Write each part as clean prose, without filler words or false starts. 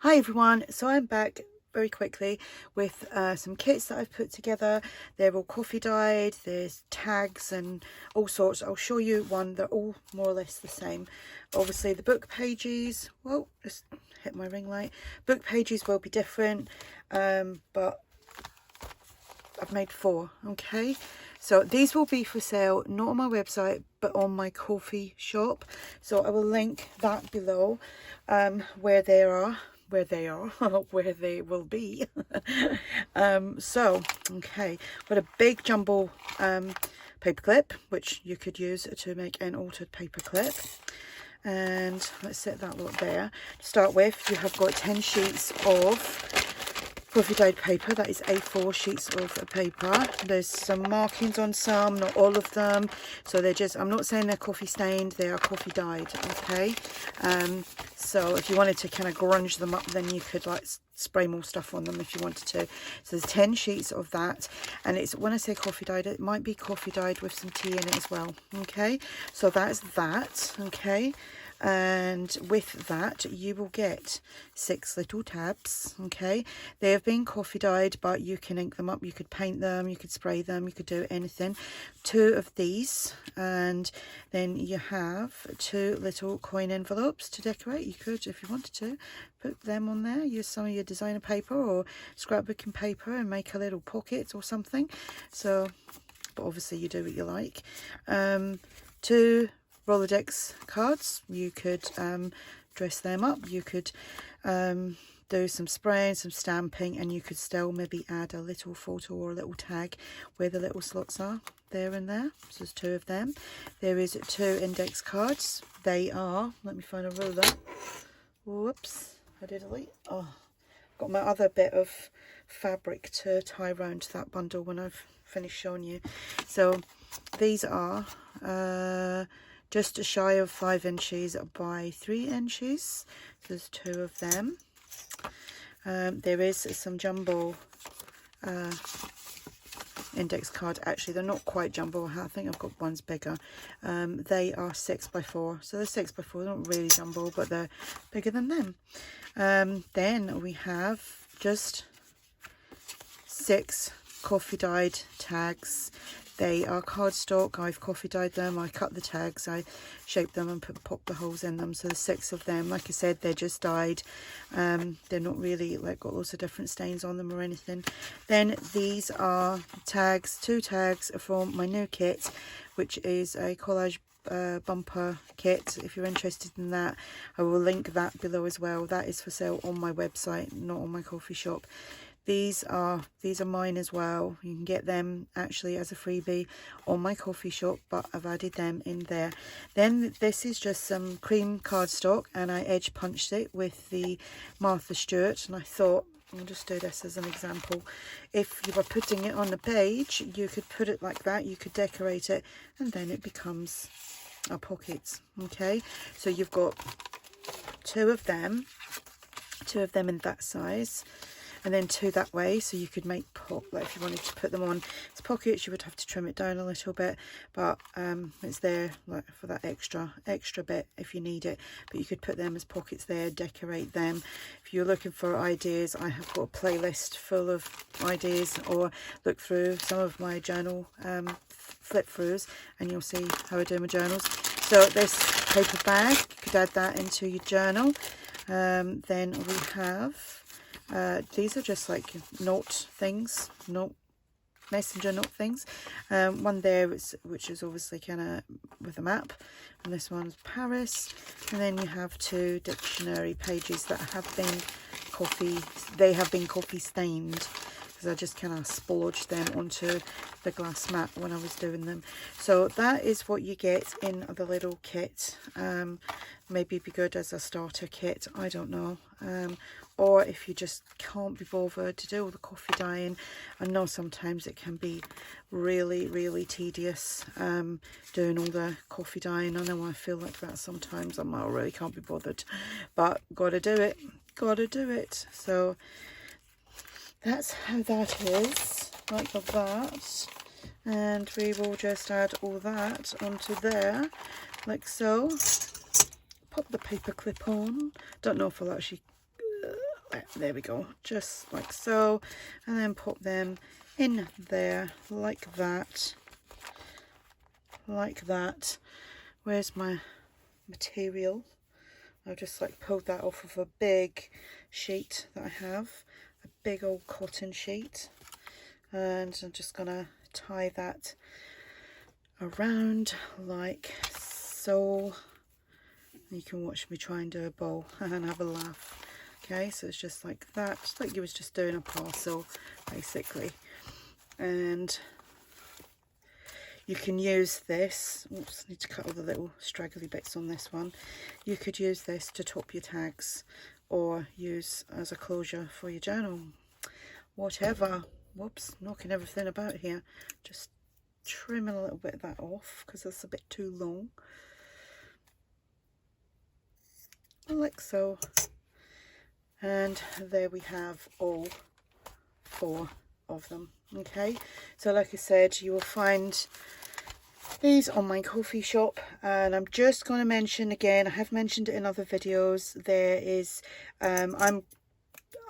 Hi everyone, so I'm back very quickly with some kits that I've put together. They're all coffee dyed, there's tags and all sorts. I'll show you one, they're all more or less the same. Obviously the book pages, well, just hit my ring light. Book pages will be different, but I've made 4, okay? So these will be for sale, not on my website, but on my coffee shop. So I will link that below, where they are, where they will be. Okay, got a big jumbo paper clip, which you could use to make an altered paper clip. And let's set that lot there. To start with, you have got 10 sheets of coffee dyed paper. That is A4 sheets of paper. There's some markings on some, not all of them, so they're just, I'm not saying they're coffee stained, they are coffee dyed, okay? So if you wanted to kind of grunge them up, then you could like spray more stuff on them if you wanted to. So there's 10 sheets of that, and it's, when I say coffee dyed, it might be coffee dyed with some tea in it as well, okay? So that's that, okay? And with that you will get 6 little tabs, okay? They have been coffee dyed, but you can ink them up, you could paint them, you could spray them, you could do anything. 2 of these, and then you have 2 little coin envelopes to decorate. You could, if you wanted to, put them on there, use some of your designer paper or scrapbooking paper and make a little pocket or something. So, but obviously you do what you like. 2 Rolodex cards, you could dress them up, you could do some spraying, some stamping, and you could still maybe add a little photo or a little tag where the little slots are, there and there. So there's 2 of them. There is 2 index cards. They are, let me find a ruler. Whoops, I did delete. Oh, got my other bit of fabric to tie around that bundle when I've finished showing you. So these are just shy of 5 inches by 3 inches. There's 2 of them. There is some jumbo index card. Actually, they're not quite jumbo. I think I've got ones bigger. They are 6 by 4. So they're 6 by 4. They're not really jumbo, but they're bigger than them. Then we have just 6 coffee dyed tags. They are cardstock. I've coffee dyed them. I cut the tags, I shaped them and popped the holes in them. So there's 6 of them. Like I said, they're just dyed. They're not really like got lots of different stains on them or anything. Then these are tags, 2 tags from my new kit, which is a collage bumper kit. If you're interested in that, I will link that below as well. That is for sale on my website, not on my coffee shop. These are mine as well. You can get them actually as a freebie on my coffee shop, but I've added them in there. Then this is just some cream cardstock, and I edge punched it with the Martha Stewart, and I thought I'll just do this as an example. If you were putting it on the page, you could put it like that, you could decorate it, and then it becomes our pockets. Okay, so you've got 2 of them in that size, and then 2 that way, so you could make like if you wanted to put them on as pockets, you would have to trim it down a little bit, but it's there like for that extra bit if you need it. But you could put them as pockets there, decorate them. If you're looking for ideas, I have got a playlist full of ideas, or look through some of my journal flip throughs and you'll see how I do my journals. So this paper bag, you could add that into your journal. Then we have these are just like note things, messenger note things. One there which is obviously kind of with a map, and this one's Paris. And then you have 2 dictionary pages that have been coffee stained, because I just kind of splodged them onto the glass mat when I was doing them. So that is what you get in the little kit. Maybe it'd be good as a starter kit, I don't know. Or if you just can't be bothered to do all the coffee dyeing. I know sometimes it can be really tedious doing all the coffee dyeing. I know I feel like that sometimes. I really can't be bothered, but gotta do it. So that's how that is, like that. And we will just add all that onto there, like so. Pop the paper clip on. Don't know if I'll actually there we go, just like so, and then pop them in there like that, like that. Where's my material? I've just like pulled that off of a big sheet that I have, a big old cotton sheet, and I'm just gonna tie that around like so. You can watch me try and do a bow and have a laugh. Okay, so it's just like that, just like you was just doing a parcel basically. And you can use this, oops, I need to cut all the little straggly bits on this one. You could use this to top your tags or use as a closure for your journal, whatever. Whoops, knocking everything about here. Just trimming a little bit of that off because that's a bit too long. Like so. And there we have all 4 of them. Okay, so like I said, you will find these on my coffee shop, and I'm just going to mention again, I have mentioned it in other videos, there is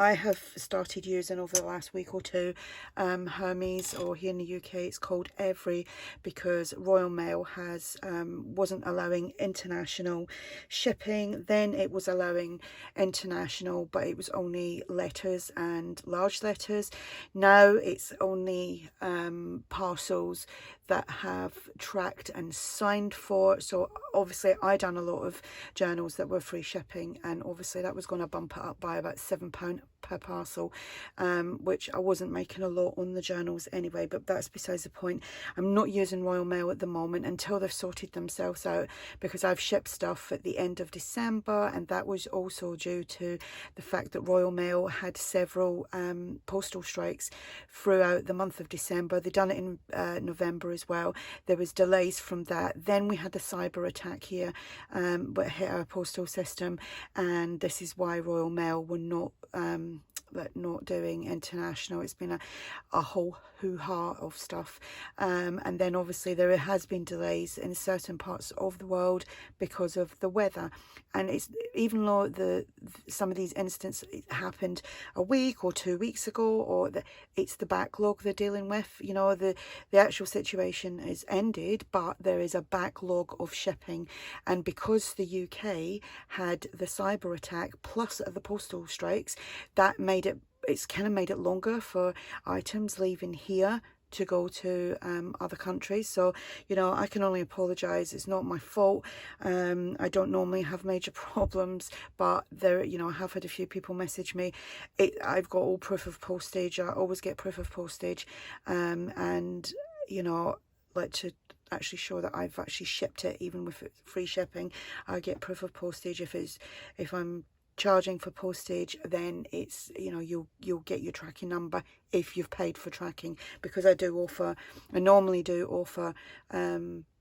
I have started using over the last week or two Hermes, or here in the UK it's called Every, because Royal Mail has wasn't allowing international shipping. Then it was allowing international, but it was only letters and large letters. Now it's only parcels that have tracked and signed for. So obviously I done a lot of journals that were free shipping, and obviously that was going to bump it up by about £7 per parcel, which I wasn't making a lot on the journals anyway, but that's besides the point. I'm not using Royal Mail at the moment until they've sorted themselves out, because I've shipped stuff at the end of December, and that was also due to the fact that Royal Mail had several postal strikes throughout the month of December. They done it in November as well. There was delays from that. Then we had the cyber attack here, but hit our postal system, and this is why Royal Mail were not doing international. It's been a whole hoo-ha of stuff, and then obviously there has been delays in certain parts of the world because of the weather. And it's, even though some of these incidents happened a week or 2 weeks ago, or it's the backlog they're dealing with, you know, the actual situation is ended, but there is a backlog of shipping. And because the UK had the cyber attack plus the postal strikes, that made it's kind of made it longer for items leaving here to go to other countries. So, you know, I can only apologize. It's not my fault. I don't normally have major problems, but there, you know, I have had a few people message me. I've got all proof of postage. I always get proof of postage, and you know, like to actually show that I've actually shipped it, even with free shipping, I get proof of postage. If I'm charging for postage, then it's, you know, you'll get your tracking number if you've paid for tracking, because I normally do offer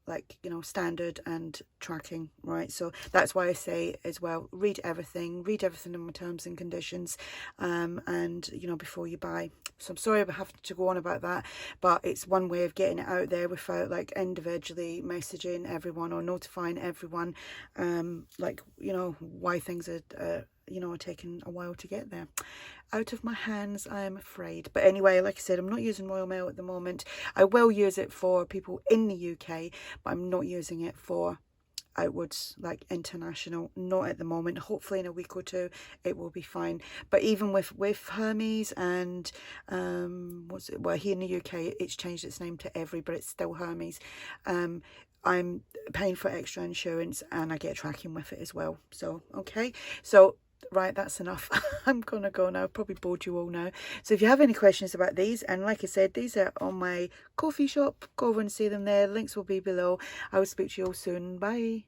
like, you know, standard and tracking, right? So that's why I say as well, read everything in my terms and conditions, and you know, before you buy. So I'm sorry I have to go on about that, but it's one way of getting it out there without like individually messaging everyone or notifying everyone, like, you know, why things are you know, are taking a while to get there. Out of my hands, I am afraid. But anyway, like I said, I'm not using Royal Mail at the moment. I will use it for people in the UK, but I'm not using it for outwards, like international, not at the moment. Hopefully in a week or two it will be fine. But even with Hermes and well, here in the UK it's changed its name to Every, but it's still Hermes. I'm paying for extra insurance and I get tracking with it as well. So okay, so right, that's enough. I'm gonna go now. I've probably bored you all now. So if you have any questions about these, and like I said, these are on my coffee shop, go over and see them there. Links will be below. I will speak to you all soon. Bye.